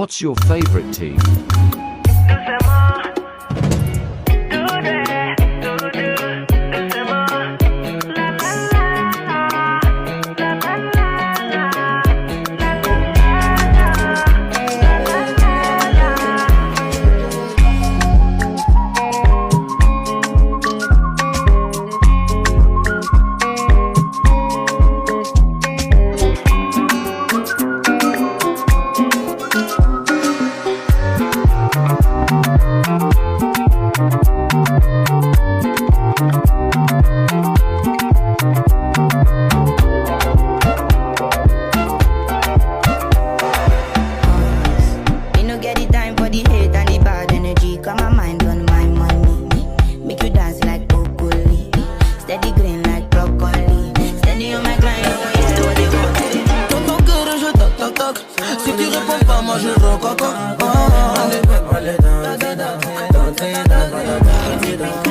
What's your favorite team? Me no get the time for the hate and the bad energy. Got my mind on my money. Make you dance like broccoli. Steady green like broccoli. Steady on my grind, oh yeah, what they want. Dans ton cœur je toc toc toc. Si tu réponds pas moi je rococo. Allez, allez, danse, danse, danse, danse, danse, danse.